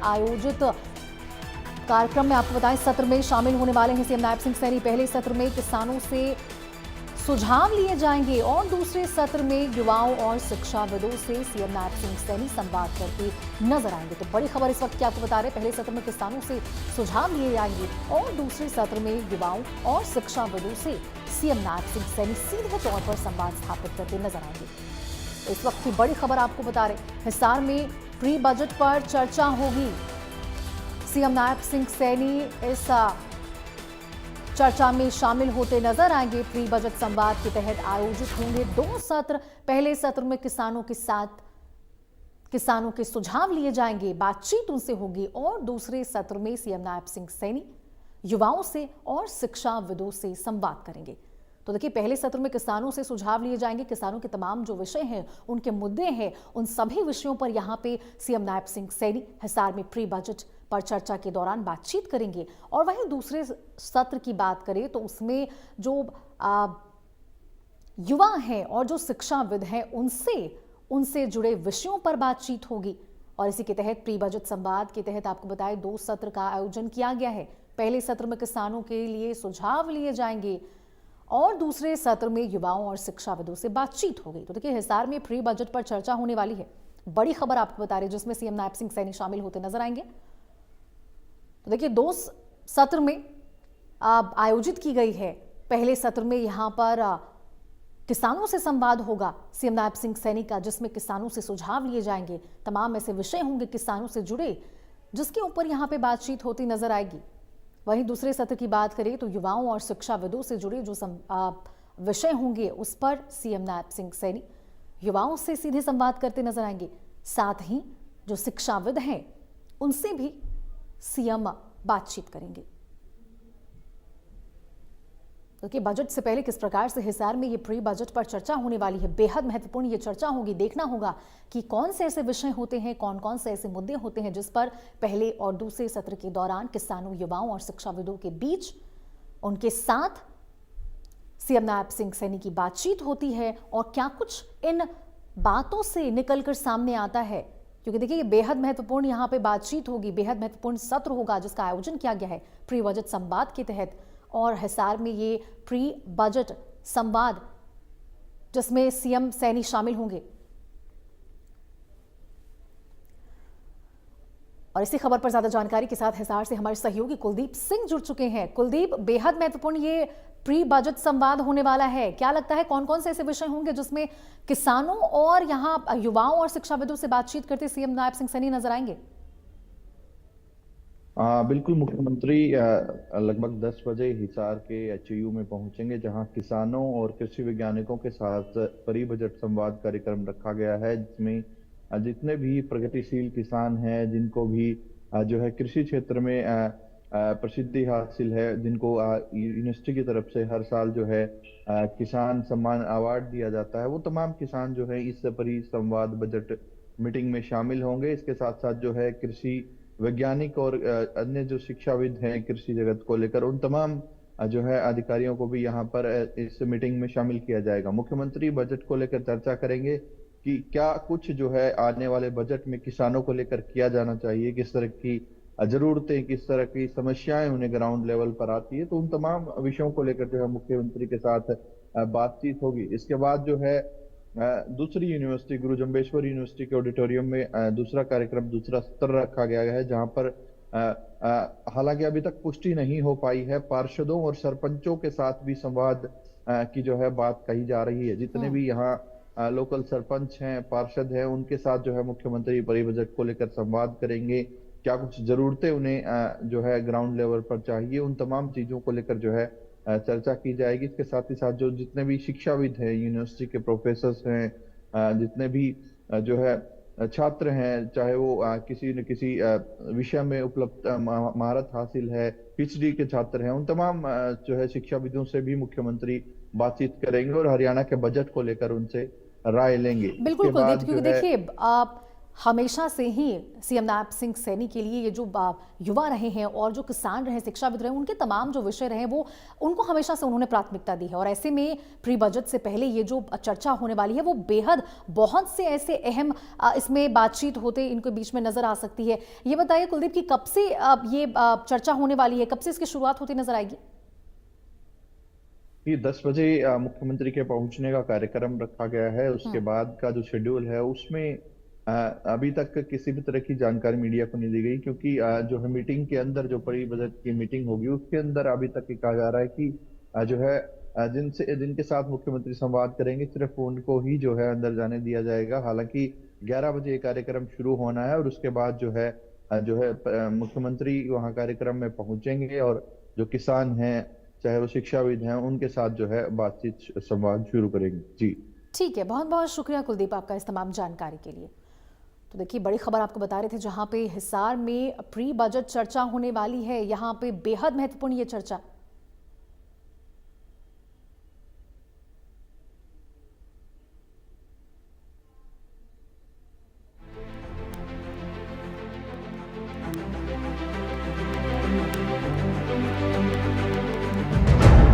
आयोजित कार्यक्रम में आपको बताएं सत्र में शामिल होने वाले हैं सीएम नायब सिंह सैनी। पहले सत्र में किसानों से सुझाव लिए जाएंगे और दूसरे सत्र में युवाओं और शिक्षाविदों से सीएम नायब सिंह सैनी संवाद करते नजर आएंगे। तो बड़ी खबर इस वक्त की आपको बता रहे हैं, पहले सत्र में किसानों से सुझाव लिए जाएंगे और दूसरे सत्र में युवाओं और शिक्षाविदों से सीएम नायब सिंह सैनी सीधे तौर पर संवाद स्थापित करते नजर आएंगे। इस वक्त की बड़ी खबर आपको बता रहे, हिसार में प्री बजट पर चर्चा होगी। सीएम नायब सिंह सैनी इस चर्चा में शामिल होते नजर आएंगे। प्री बजट संवाद के तहत आयोजित होंगे 2 सत्र। पहले सत्र में किसानों के साथ किसानों के सुझाव लिए जाएंगे, बातचीत उनसे होगी और दूसरे सत्र में सीएम नायब सिंह सैनी युवाओं से और शिक्षाविदों से संवाद करेंगे। तो देखिए, पहले सत्र में किसानों से सुझाव लिए जाएंगे। किसानों के तमाम जो विषय हैं, उनके मुद्दे हैं, उन सभी विषयों पर यहाँ पे सीएम नायब सिंह सैनी हिसार में प्री बजट पर चर्चा के दौरान बातचीत करेंगे। और वहीं दूसरे सत्र की बात करें तो उसमें जो युवा हैं और जो शिक्षाविद हैं उनसे जुड़े विषयों पर बातचीत होगी। और इसी के तहत प्री बजट संवाद के तहत आपको बताएं 2 सत्र का आयोजन किया गया है। पहले सत्र में किसानों के लिए सुझाव लिए जाएंगे और दूसरे सत्र में युवाओं और शिक्षाविदों से बातचीत होगी। तो देखिए, हिसार में प्री बजट पर चर्चा होने वाली है। बड़ी खबर आपको बता रहे, जिसमें सीएम नायब सिंह सैनी शामिल होते नजर आएंगे। तो देखिए, 2 सत्र में आयोजित की गई है। पहले सत्र में यहां पर किसानों से संवाद होगा सीएम नायब सिंह सैनी का, जिसमें किसानों से सुझाव लिए जाएंगे। तमाम ऐसे विषय होंगे किसानों से जुड़े जिसके ऊपर यहां पे बातचीत होती नजर आएगी। वहीं दूसरे सत्र की बात करें तो युवाओं और शिक्षाविदों से जुड़े जो विषय होंगे उस पर सीएम नायब सिंह सैनी युवाओं से सीधे संवाद करते नजर आएंगे। साथ ही जो शिक्षाविद हैं उनसे भी सीएम बातचीत करेंगे। क्योंकि बजट से पहले किस प्रकार से हिसार में ये प्री बजट पर चर्चा होने वाली है, बेहद महत्वपूर्ण ये चर्चा होगी। देखना होगा कि कौन से ऐसे विषय होते हैं, कौन कौन से ऐसे मुद्दे होते हैं जिस पर पहले और दूसरे सत्र के दौरान किसानों, युवाओं और शिक्षाविदों के बीच उनके साथ सीएम नायब सिंह सैनी की बातचीत होती है और क्या कुछ इन बातों से निकलकर सामने आता है। क्योंकि देखिए, ये बेहद महत्वपूर्ण यहाँ पे बातचीत होगी, बेहद महत्वपूर्ण सत्र होगा जिसका आयोजन किया गया है प्री बजट संवाद के तहत। और हिसार में ये प्री बजट संवाद जिसमें सीएम सैनी शामिल होंगे। और इसी खबर पर ज्यादा जानकारी के साथ हिसार से हमारे सहयोगी कुलदीप सिंह जुड़ चुके हैं। कुलदीप, बेहद महत्वपूर्ण ये प्री बजट संवाद होने वाला है, क्या लगता है कौन कौन से ऐसे विषय होंगे जिसमें किसानों और यहाँ युवाओं और शिक्षाविदों से बातचीत करते सीएम नायब सिंह सैनी नजर आएंगे? बिल्कुल, मुख्यमंत्री लगभग 10 बजे हिसार के एचयू में पहुंचेंगे, जहां किसानों और कृषि वैज्ञानिकों के साथ प्री बजट संवाद कार्यक्रम रखा गया है, जिसमें जितने भी प्रगतिशील किसान हैं, जिनको भी जो है कृषि क्षेत्र में प्रसिद्धि हासिल है, जिनको यूनिवर्सिटी की तरफ से हर साल जो है किसान सम्मान अवार्ड दिया जाता है, वो तमाम किसान जो है इस प्री संवाद बजट मीटिंग में शामिल होंगे। इसके साथ साथ जो है कृषि वैज्ञानिक और अन्य जो शिक्षाविद हैं कृषि जगत को लेकर, उन तमाम जो है अधिकारियों को भी यहाँ पर इस मीटिंग में शामिल किया जाएगा। मुख्यमंत्री बजट को लेकर चर्चा करेंगे कि क्या कुछ जो है आने वाले बजट में किसानों को लेकर किया जाना चाहिए, किस तरह की जरूरतें, किस तरह की समस्याएं उन्हें ग्राउंड लेवल पर आती है, तो उन तमाम विषयों को लेकर जो है मुख्यमंत्री के साथ बातचीत होगी। इसके बाद जो है दूसरी यूनिवर्सिटी, गुरु जम्बेश्वर यूनिवर्सिटी के ऑडिटोरियम में दूसरा कार्यक्रम, दूसरा सत्र रखा गया है, जहां पर हालांकि अभी तक पुष्टि नहीं हो पाई है, पार्षदों और सरपंचों के साथ भी संवाद की जो है बात कही जा रही है। जितने भी यहाँ लोकल सरपंच हैं, पार्षद हैं, उनके साथ जो है मुख्यमंत्री प्री बजट को लेकर संवाद करेंगे। क्या कुछ जरूरतें उन्हें जो है ग्राउंड लेवल पर चाहिए, उन तमाम चीजों को लेकर जो है चर्चा की जाएगी। इसके साथ ही साथ जो जितने भी शिक्षाविद हैं, यूनिवर्सिटी के प्रोफेसर हैं, जितने भी जो है छात्र हैं, चाहे वो किसी न किसी विषय में उपलब्ध महारत हासिल है, पीएचडी के छात्र हैं, उन तमाम जो है शिक्षाविदों से भी मुख्यमंत्री बातचीत करेंगे और हरियाणा के बजट को लेकर उनसे राय लेंगे। बिल्कुल कुलदीप, क्योंकि देखिए हमेशा से ही सीएम नायब सिंह सैनी के लिए ये जो युवा रहे हैं और जो किसान रहे, शिक्षाविद रहे, उनके तमाम जो विषय रहे वो उनको हमेशा से उन्होंने प्राथमिकता दी है। और ऐसे में प्री बजट से पहले ये जो चर्चा होने वाली है वो बेहद बहुत से ऐसे अहम इसमें बातचीत होते इनके बीच में नजर आ सकती है। ये बताइए कुलदीप कि कब से ये चर्चा होने वाली है, कब से इसकी शुरुआत होती नजर आएगी? ये 10 बजे मुख्यमंत्री के पहुंचने का कार्यक्रम रखा गया है। उसके बाद का जो शेड्यूल है उसमें अभी तक किसी भी तरह की जानकारी मीडिया को नहीं दी गई, क्योंकि जो है मीटिंग के अंदर जो परी बजट की मीटिंग होगी उसके अंदर अभी तक ये कहा जा रहा है कि जो है जिनके साथ मुख्यमंत्री संवाद करेंगे सिर्फ उनको ही जो है अंदर जाने दिया जाएगा। हालांकि 11 बजे ये कार्यक्रम शुरू होना है और उसके बाद जो है मुख्यमंत्री वहां कार्यक्रम में पहुंचेंगे और जो किसान हैं चाहे वो शिक्षाविद हैं उनके साथ जो है बातचीत संवाद शुरू करेंगे। जी ठीक है, बहुत बहुत शुक्रिया कुलदीप आपका इस तमाम जानकारी के लिए। तो देखिए बड़ी खबर आपको बता रहे थे, जहां पे हिसार में प्री बजट चर्चा होने वाली है, यहाँ पे बेहद महत्वपूर्ण ये चर्चा